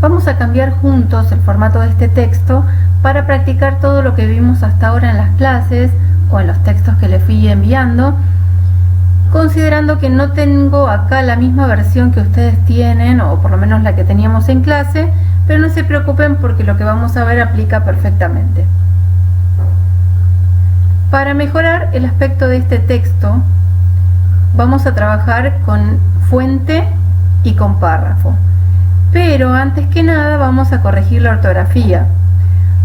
Vamos a cambiar juntos el formato de este texto para practicar todo lo que vimos hasta ahora en las clases o en los textos que les fui enviando, considerando que no tengo acá la misma versión que ustedes tienen, o por lo menos la que teníamos en clase, pero no se preocupen porque lo que vamos a ver aplica perfectamente. Para mejorar el aspecto de este texto, vamos a trabajar con fuente y con párrafo. Pero antes que nada vamos a corregir la ortografía.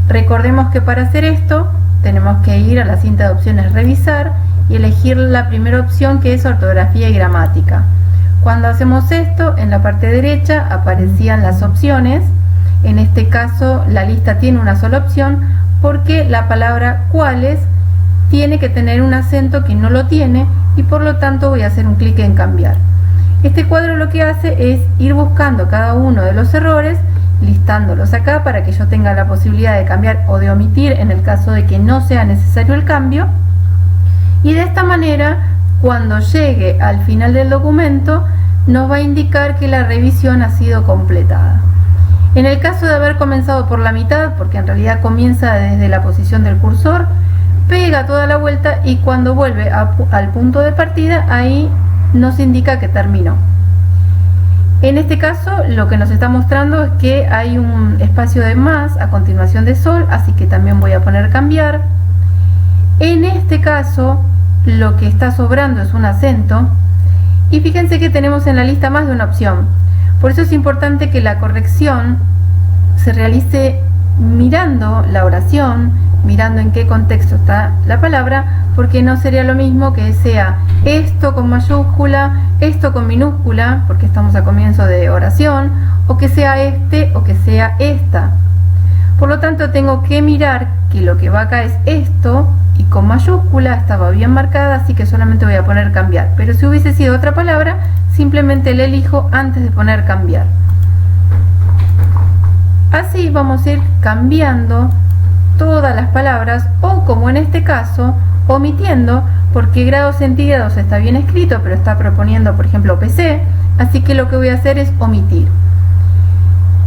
Recordemos que para hacer esto tenemos que ir a la cinta de opciones revisar y elegir la primera opción, que es ortografía y gramática. Cuando hacemos esto, en la parte derecha aparecían las opciones. En este caso la lista tiene una sola opción porque la palabra cuáles tiene que tener un acento que no lo tiene y por lo tanto voy a hacer un clic en cambiar. Este cuadro lo que hace es ir buscando cada uno de los errores, listándolos acá para que yo tenga la posibilidad de cambiar o de omitir en el caso de que no sea necesario el cambio, y de esta manera cuando llegue al final del documento nos va a indicar que la revisión ha sido completada. En el caso de haber comenzado por la mitad, porque en realidad comienza desde la posición del cursor, pega toda la vuelta y cuando vuelve al punto de partida, ahí nos indica que terminó. En este caso lo que nos está mostrando es que hay un espacio de más a continuación de sol, así que también voy a poner cambiar. En este caso lo que está sobrando es un acento y fíjense que tenemos en la lista más de una opción. Por eso es importante que la corrección se realice mirando la oración, mirando en qué contexto está la palabra, porque no sería lo mismo que sea esto con mayúscula, esto con minúscula, porque estamos a comienzo de oración, o que sea este o que sea esta. Por lo tanto tengo que mirar que lo que va acá es esto, y con mayúscula estaba bien marcada, así que solamente voy a poner cambiar. Pero si hubiese sido otra palabra, simplemente la elijo antes de poner cambiar. Así vamos a ir cambiando todas las palabras, o como en este caso, omitiendo, porque grados centígrados está bien escrito, pero está proponiendo, por ejemplo, PC, así que lo que voy a hacer es omitir.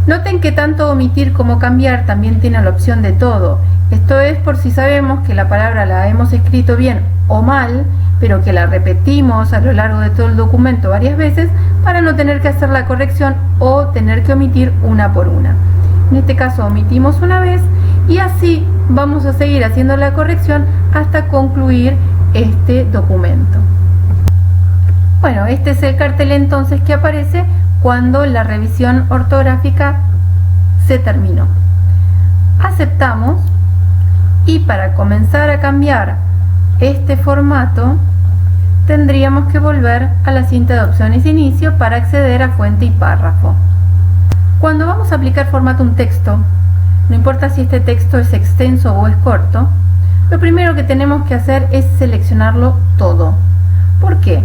Noten que tanto omitir como cambiar también tiene la opción de todo. Esto es por si sabemos que la palabra la hemos escrito bien o mal, pero que la repetimos a lo largo de todo el documento varias veces para no tener que hacer la corrección o tener que omitir una por una. En este caso omitimos una vez y así vamos a seguir haciendo la corrección hasta concluir este documento. Bueno, este es el cartel entonces que aparece cuando la revisión ortográfica se terminó. Aceptamos y para comenzar a cambiar este formato tendríamos que volver a la cinta de opciones de inicio para acceder a fuente y párrafo. Cuando vamos a aplicar formato a un texto, no importa si este texto es extenso o es corto, lo primero que tenemos que hacer es seleccionarlo todo. ¿Por qué?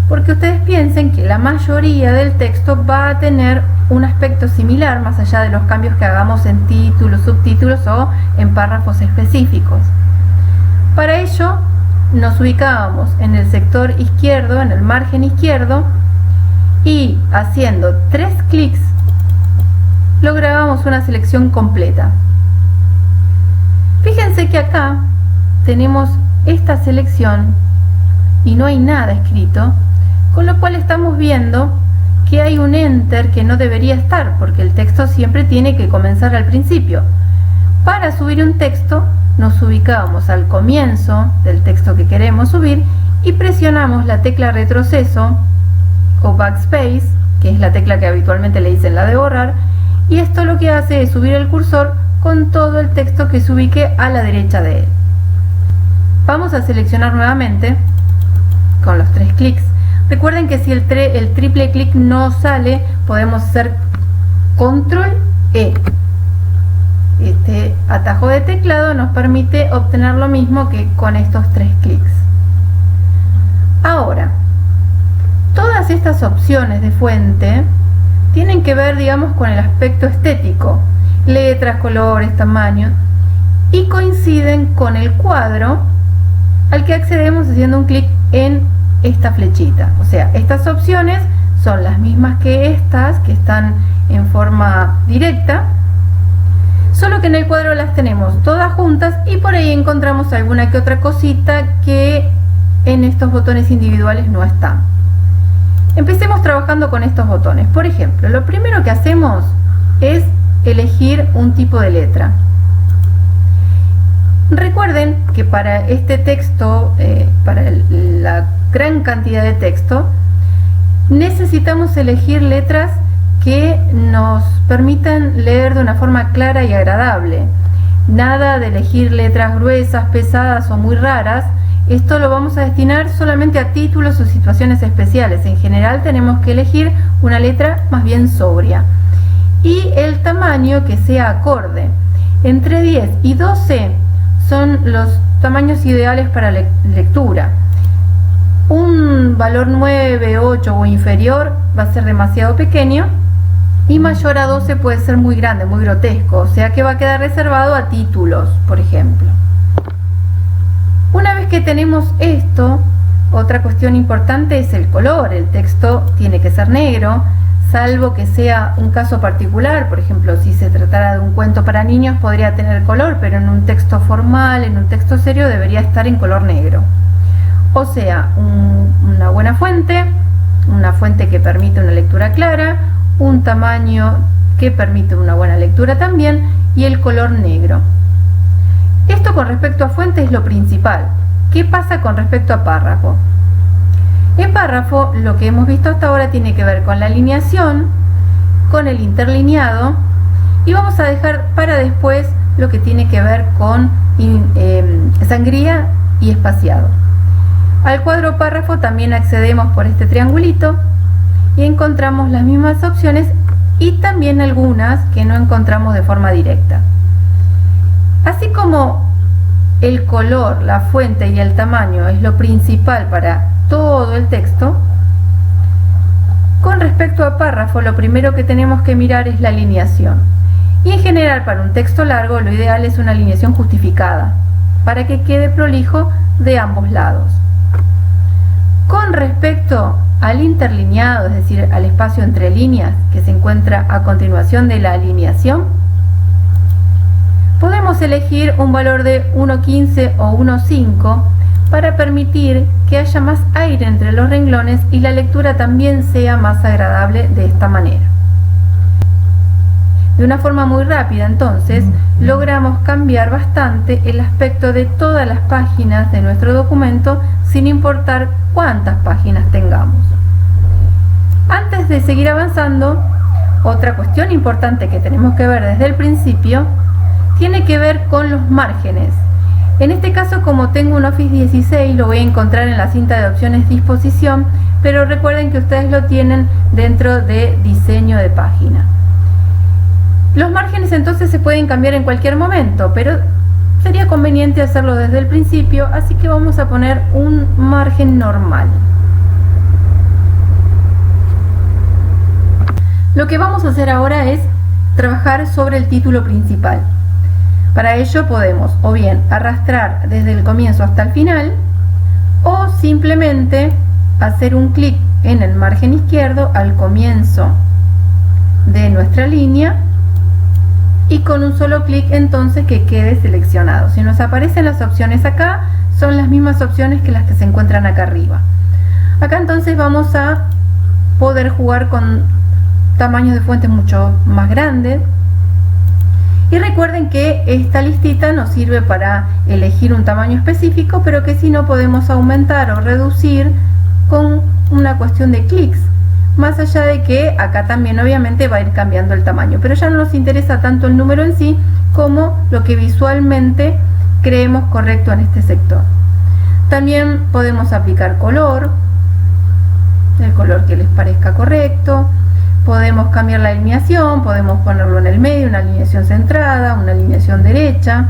Porque ustedes piensen que la mayoría del texto va a tener un aspecto similar, más allá de los cambios que hagamos en títulos, subtítulos o en párrafos específicos. Para ello nos ubicábamos en el sector izquierdo, en el margen izquierdo, y haciendo 3 clics lográbamos una selección completa. Fíjense que acá tenemos esta selección y no hay nada escrito, con lo cual estamos viendo que hay un enter que no debería estar, porque el texto siempre tiene que comenzar al principio. Para subir un texto nos ubicamos al comienzo del texto que queremos subir y presionamos la tecla retroceso o backspace, que es la tecla que habitualmente le dicen la de borrar, y esto lo que hace es subir el cursor con todo el texto que se ubique a la derecha de él. Vamos a seleccionar nuevamente con los 3 clics. Recuerden que si el triple clic no sale, podemos hacer control E. Este atajo de teclado nos permite obtener lo mismo que con estos 3 clics. Ahora, todas estas opciones de fuente tienen que ver, digamos, con el aspecto estético, letras, colores, tamaños, y coinciden con el cuadro al que accedemos haciendo un clic en esta flechita. O sea, estas opciones son las mismas que estas que están en forma directa, solo que en el cuadro las tenemos todas juntas y por ahí encontramos alguna que otra cosita que en estos botones individuales no están. Empecemos trabajando con estos botones. Por ejemplo, lo primero que hacemos es elegir un tipo de letra. Recuerden que para este texto, para la gran cantidad de texto, necesitamos elegir letras que nos permitan leer de una forma clara y agradable. Nada de elegir letras gruesas, pesadas o muy raras. Esto lo vamos a destinar solamente a títulos o situaciones especiales. En general tenemos que elegir una letra más bien sobria. Y el tamaño que sea acorde. Entre 10 y 12 son los tamaños ideales para lectura. Un valor 9, 8 o inferior va a ser demasiado pequeño y mayor a 12 puede ser muy grande, muy grotesco, o sea que va a quedar reservado a títulos, por ejemplo. Una vez que tenemos esto, otra cuestión importante es el color. El texto tiene que ser negro, salvo que sea un caso particular. Por ejemplo, si se tratara de un cuento para niños podría tener color, pero en un texto formal, en un texto serio, debería estar en color negro. O sea, una buena fuente, una fuente que permite una lectura clara, un tamaño que permite una buena lectura también, y el color negro. Esto con respecto a fuente es lo principal. ¿Qué pasa con respecto a párrafo? En párrafo, lo que hemos visto hasta ahora tiene que ver con la alineación, con el interlineado, y vamos a dejar para después lo que tiene que ver con sangría y espaciado. Al cuadro párrafo también accedemos por este triangulito y encontramos las mismas opciones y también algunas que no encontramos de forma directa. Así como el color, la fuente y el tamaño es lo principal para todo el texto, con respecto a párrafo lo primero que tenemos que mirar es la alineación. Y en general para un texto largo lo ideal es una alineación justificada, para que quede prolijo de ambos lados. Con respecto al interlineado, es decir, al espacio entre líneas que se encuentra a continuación de la alineación, podemos elegir un valor de 1.15 o 1.5 para permitir que haya más aire entre los renglones y la lectura también sea más agradable de esta manera. De una forma muy rápida, entonces, logramos cambiar bastante el aspecto de todas las páginas de nuestro documento sin importar cuántas páginas tengamos. Antes de seguir avanzando, otra cuestión importante que tenemos que ver desde el principio tiene que ver con los márgenes. En este caso, como tengo un Office 16, lo voy a encontrar en la cinta de opciones disposición, pero recuerden que ustedes lo tienen dentro de diseño de página. Los márgenes entonces se pueden cambiar en cualquier momento, pero sería conveniente hacerlo desde el principio, así que vamos a poner un margen normal. Lo que vamos a hacer ahora es trabajar sobre el título principal. Para ello podemos o bien arrastrar desde el comienzo hasta el final o simplemente hacer un clic en el margen izquierdo al comienzo de nuestra línea y con un solo clic entonces que quede seleccionado. Si nos aparecen las opciones acá, son las mismas opciones que las que se encuentran acá arriba. Acá entonces vamos a poder jugar con tamaños de fuentes mucho más grandes. Y recuerden que esta listita nos sirve para elegir un tamaño específico, pero que si no podemos aumentar o reducir con una cuestión de clics. Más allá de que acá también obviamente va a ir cambiando el tamaño, pero ya no nos interesa tanto el número en sí como lo que visualmente creemos correcto en este sector. También podemos aplicar color, el color que les parezca correcto. Podemos cambiar la alineación, podemos ponerlo en el medio, una alineación centrada, una alineación derecha.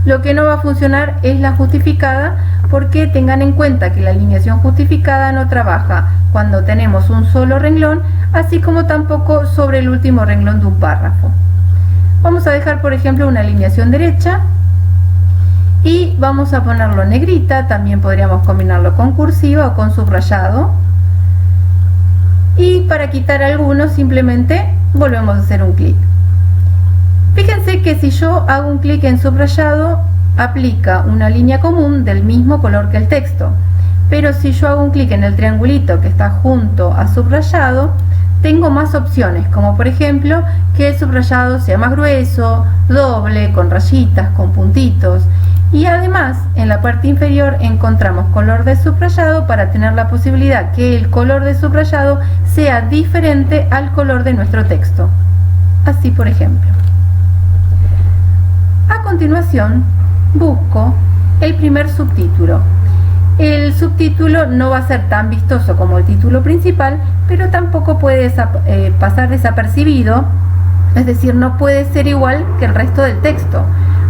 Lo que no va a funcionar es la justificada, porque tengan en cuenta que la alineación justificada no trabaja cuando tenemos un solo renglón, así como tampoco sobre el último renglón de un párrafo. Vamos a dejar, por ejemplo, una alineación derecha y vamos a ponerlo en negrita. También podríamos combinarlo con cursiva o con subrayado. Y para quitar algunos simplemente volvemos a hacer un clic. Fíjense que si yo hago un clic en subrayado, aplica una línea común del mismo color que el texto. Pero si yo hago un clic en el triangulito que está junto a subrayado, tengo más opciones, como por ejemplo que el subrayado sea más grueso, doble, con rayitas, con puntitos. Y además, en la parte inferior encontramos color de subrayado para tener la posibilidad que el color de subrayado sea diferente al color de nuestro texto. Así por ejemplo. A continuación, busco el primer subtítulo. El subtítulo no va a ser tan vistoso como el título principal, pero tampoco puede pasar desapercibido, es decir, no puede ser igual que el resto del texto.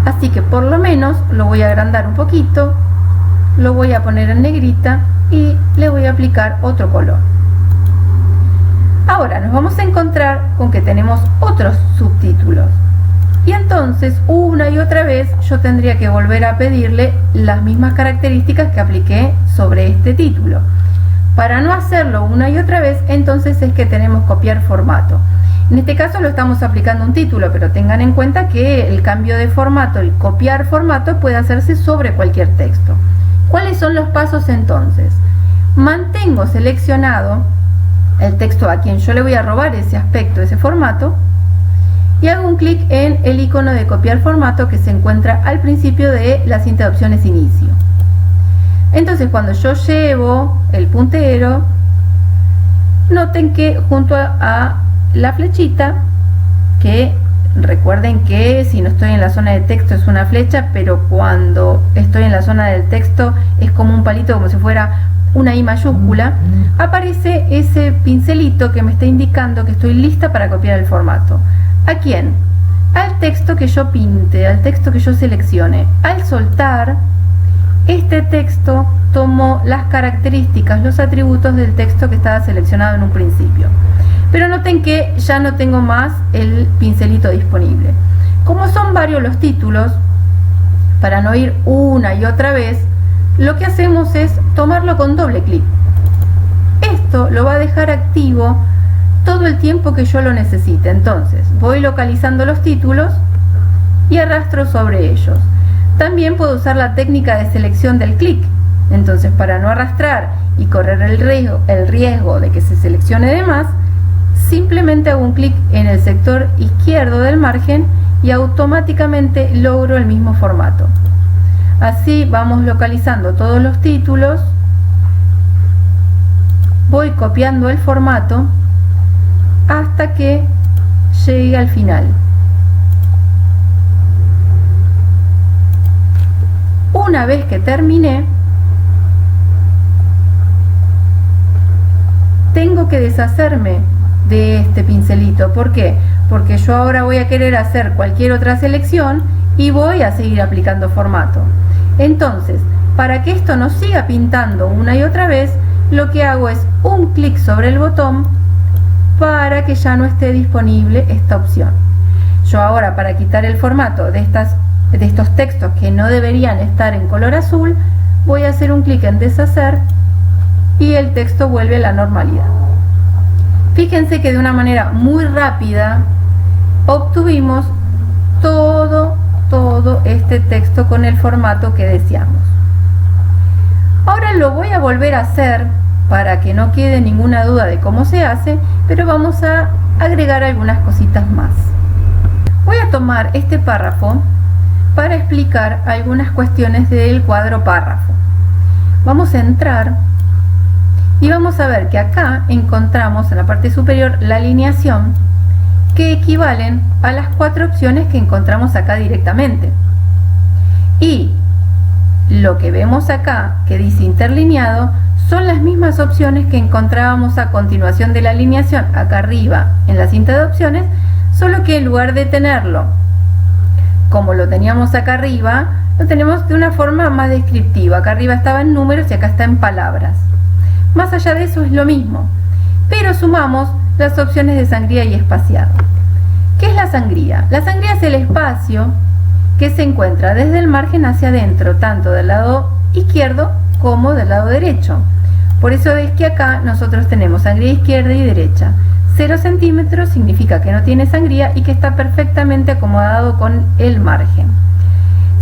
Así que por lo menos lo voy a agrandar un poquito, lo voy a poner en negrita y le voy a aplicar otro color. Ahora nos vamos a encontrar con que tenemos otros subtítulos. Y entonces una y otra vez yo tendría que volver a pedirle las mismas características que apliqué sobre este título. Para no hacerlo una y otra vez, entonces es que tenemos copiar formato. En este caso lo estamos aplicando a un título, pero tengan en cuenta que el cambio de formato, el copiar formato, puede hacerse sobre cualquier texto. ¿Cuáles son los pasos entonces? Mantengo seleccionado el texto a quien yo le voy a robar ese aspecto, ese formato, y hago un clic en el icono de copiar formato que se encuentra al principio de la cinta de opciones inicio. Entonces cuando yo llevo el puntero, noten que junto a la flechita, que recuerden que si no estoy en la zona de texto es una flecha, pero cuando estoy en la zona del texto es como un palito, como si fuera una I mayúscula, aparece ese pincelito que me está indicando que estoy lista para copiar el formato. ¿A quién? Al texto que yo pinte, al texto que yo seleccione. Al soltar, este texto tomó las características, los atributos del texto que estaba seleccionado en un principio. Pero noten que ya no tengo más el pincelito disponible. Como son varios los títulos, para no ir una y otra vez, lo que hacemos es tomarlo con doble clic. Esto lo va a dejar activo todo el tiempo que yo lo necesite. Entonces voy localizando los títulos y arrastro sobre ellos. También puedo usar la técnica de selección del clic. Entonces, para no arrastrar y correr el riesgo de que se seleccione de más, simplemente hago un clic en el sector izquierdo del margen y automáticamente logro el mismo formato. Así vamos localizando todos los títulos, voy copiando el formato hasta que llegue al final. Una vez que terminé, tengo que deshacerme de este pincelito. ¿Por qué? Porque yo ahora voy a querer hacer cualquier otra selección y voy a seguir aplicando formato. Entonces, para que esto no siga pintando una y otra vez, lo que hago es un clic sobre el botón para que ya no esté disponible esta opción. Yo ahora, para quitar el formato de estos textos que no deberían estar en color azul, voy a hacer un clic en deshacer y el texto vuelve a la normalidad. Fíjense que de una manera muy rápida obtuvimos todo este texto con el formato que deseamos. Ahora lo voy a volver a hacer para que no quede ninguna duda de cómo se hace, pero vamos a agregar algunas cositas más. Voy a tomar este párrafo para explicar algunas cuestiones del cuadro párrafo. Vamos a entrar y vamos a ver que acá encontramos en la parte superior la alineación que equivalen a las 4 opciones que encontramos acá directamente. Y lo que vemos acá que dice interlineado son las mismas opciones que encontrábamos a continuación de la alineación acá arriba en la cinta de opciones, solo que en lugar de tenerlo como lo teníamos acá arriba, lo tenemos de una forma más descriptiva. Acá arriba estaba en números y acá está en palabras. Más allá de eso es lo mismo, pero sumamos las opciones de sangría y espaciado. ¿Qué es la sangría? La sangría es el espacio que se encuentra desde el margen hacia adentro, tanto del lado izquierdo como del lado derecho. Por eso es que acá nosotros tenemos sangría izquierda y derecha. 0 centímetros significa que no tiene sangría y que está perfectamente acomodado con el margen.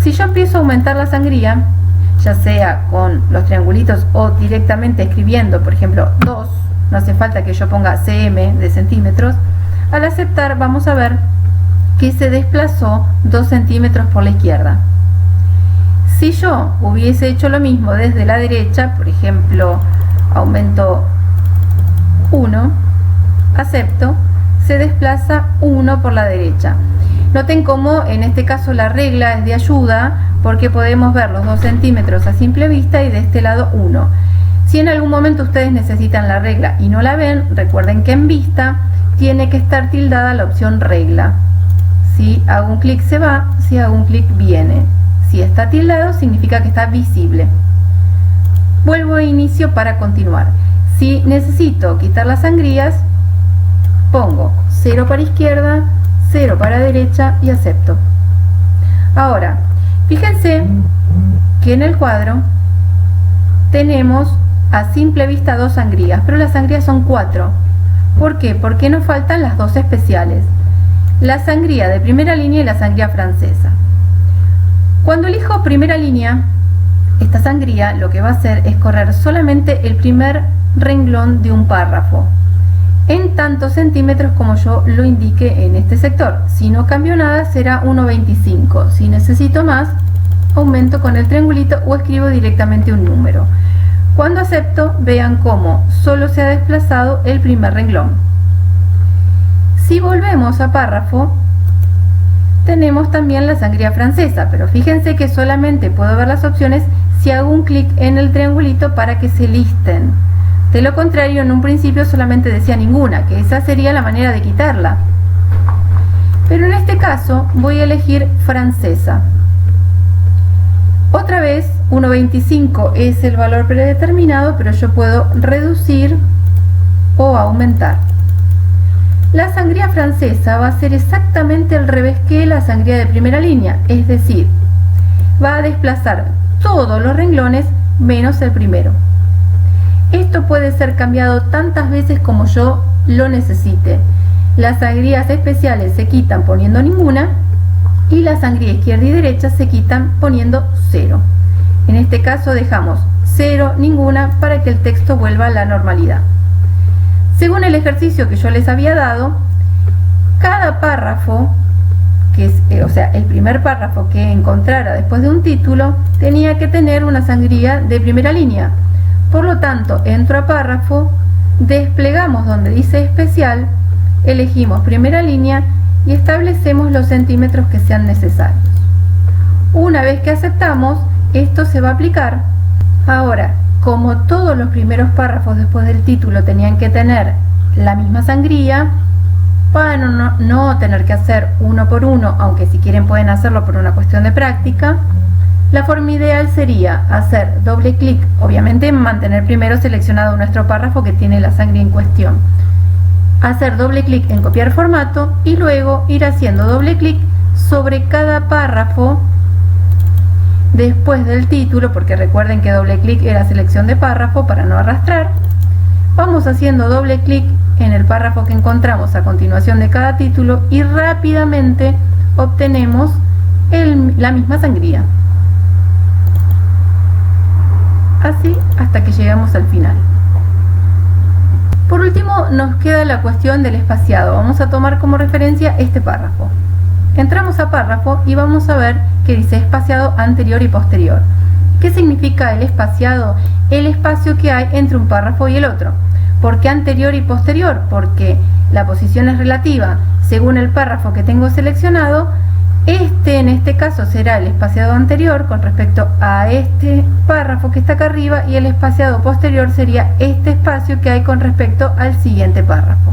Si yo empiezo a aumentar la sangría, ya sea con los triangulitos o directamente escribiendo, por ejemplo, 2, no hace falta que yo ponga cm de centímetros, al aceptar vamos a ver que se desplazó 2 centímetros por la izquierda. Si yo hubiese hecho lo mismo desde la derecha, por ejemplo, aumento 1, acepto, se desplaza 1 por la derecha. Noten cómo en este caso la regla es de ayuda, porque podemos ver los 2 centímetros a simple vista y de este lado 1. Si en algún momento ustedes necesitan la regla y no la ven, recuerden que en vista tiene que estar tildada la opción regla. Si hago un clic se va, si hago un clic viene. Si está tildado significa que está visible. Vuelvo a inicio para continuar. Si necesito quitar las sangrías, pongo 0 para izquierda, 0 para derecha y acepto. Ahora, fíjense que en el cuadro tenemos a simple vista 2 sangrías, pero las sangrías son 4. ¿Por qué? Porque nos faltan las 2 especiales, la sangría de primera línea y la sangría francesa. Cuando elijo primera línea, esta sangría lo que va a hacer es correr solamente el primer renglón de un párrafo, en tantos centímetros como yo lo indique en este sector. Si no cambio nada será 1,25. Si necesito más, aumento con el triangulito o escribo directamente un número. Cuando acepto, vean cómo solo se ha desplazado el primer renglón. Si volvemos a párrafo, tenemos también la sangría francesa, pero fíjense que solamente puedo ver las opciones si hago un clic en el triangulito para que se listen. De lo contrario, en un principio solamente decía ninguna, que esa sería la manera de quitarla. Pero en este caso voy a elegir francesa. Otra vez, 1,25 es el valor predeterminado, pero yo puedo reducir o aumentar. La sangría francesa va a ser exactamente al revés que la sangría de primera línea, es decir, va a desplazar todos los renglones menos el primero. Esto puede ser cambiado tantas veces como yo lo necesite. Las sangrías especiales se quitan poniendo ninguna y la sangría izquierda y derecha se quitan poniendo 0. En este caso dejamos 0, ninguna, para que el texto vuelva a la normalidad. Según el ejercicio que yo les había dado, cada párrafo, que es, o sea, el primer párrafo que encontrara después de un título, tenía que tener una sangría de primera línea. Por lo tanto, entro a párrafo, desplegamos donde dice especial, elegimos primera línea y establecemos los centímetros que sean necesarios. Una vez que aceptamos, esto se va a aplicar. Ahora, como todos los primeros párrafos después del título tenían que tener la misma sangría, para no tener que hacer uno por uno, aunque si quieren pueden hacerlo por una cuestión de práctica, la forma ideal sería hacer doble clic, obviamente mantener primero seleccionado nuestro párrafo que tiene la sangría en cuestión, hacer doble clic en copiar formato y luego ir haciendo doble clic sobre cada párrafo después del título, porque recuerden que doble clic era selección de párrafo para no arrastrar. Vamos haciendo doble clic en el párrafo que encontramos a continuación de cada título y rápidamente obtenemos la misma sangría. Así hasta que llegamos al final. Por último nos queda la cuestión del espaciado. Vamos a tomar como referencia este párrafo. Entramos a párrafo y vamos a ver que dice espaciado anterior y posterior. ¿Qué significa el espaciado? El espacio que hay entre un párrafo y el otro. ¿Por qué anterior y posterior? Porque la posición es relativa según el párrafo que tengo seleccionado. En este caso será el espaciado anterior con respecto a este párrafo que está acá arriba, y el espaciado posterior sería este espacio que hay con respecto al siguiente párrafo.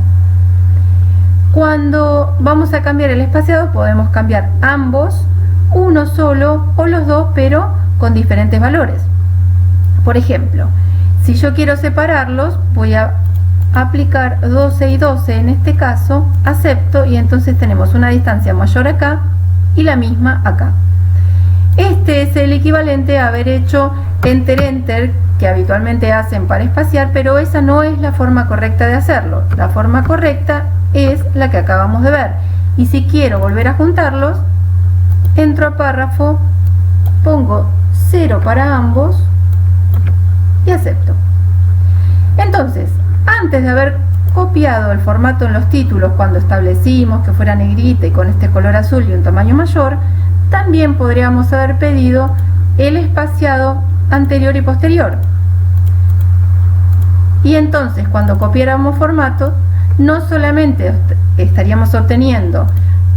Cuando vamos a cambiar el espaciado podemos cambiar ambos, uno solo o los dos, pero con diferentes valores. Por ejemplo, si yo quiero separarlos, voy a aplicar 12 y 12 en este caso, acepto, y entonces tenemos una distancia mayor acá y la misma acá. Este es el equivalente a haber hecho enter enter, que habitualmente hacen para espaciar, pero esa no es la forma correcta de hacerlo. La forma correcta es la que acabamos de ver. Y si quiero volver a juntarlos, entro a párrafo, pongo 0 para ambos y acepto. Entonces, antes de haber copiado el formato en los títulos, cuando establecimos que fuera negrita y con este color azul y un tamaño mayor, también podríamos haber pedido el espaciado anterior y posterior. Y entonces, cuando copiáramos formato, no solamente estaríamos obteniendo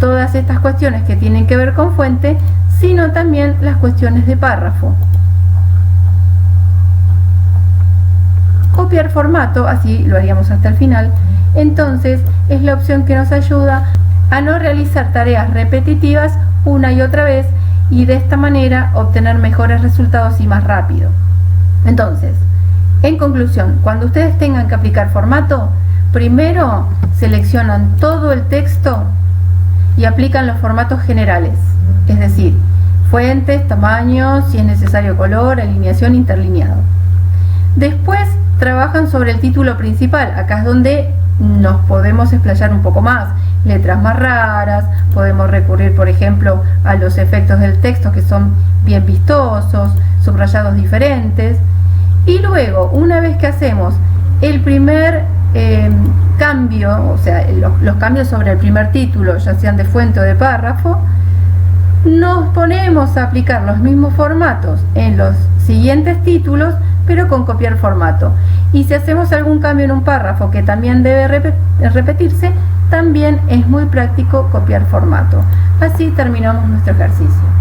todas estas cuestiones que tienen que ver con fuente, sino también las cuestiones de párrafo. Copiar formato, así lo haríamos hasta el final, entonces es la opción que nos ayuda a no realizar tareas repetitivas una y otra vez y de esta manera obtener mejores resultados y más rápido. Entonces, en conclusión, cuando ustedes tengan que aplicar formato, primero seleccionan todo el texto y aplican los formatos generales, es decir, fuentes, tamaños, si es necesario color, alineación, interlineado. Después trabajan sobre el título principal, acá es donde nos podemos explayar un poco más, letras más raras, podemos recurrir por ejemplo a los efectos del texto que son bien vistosos, subrayados diferentes, y luego una vez que hacemos el primer cambio, o sea los cambios sobre el primer título, ya sean de fuente o de párrafo, nos ponemos a aplicar los mismos formatos en los siguientes títulos, pero con copiar formato. Y si hacemos algún cambio en un párrafo que también debe repetirse, también es muy práctico copiar formato. Así terminamos nuestro ejercicio.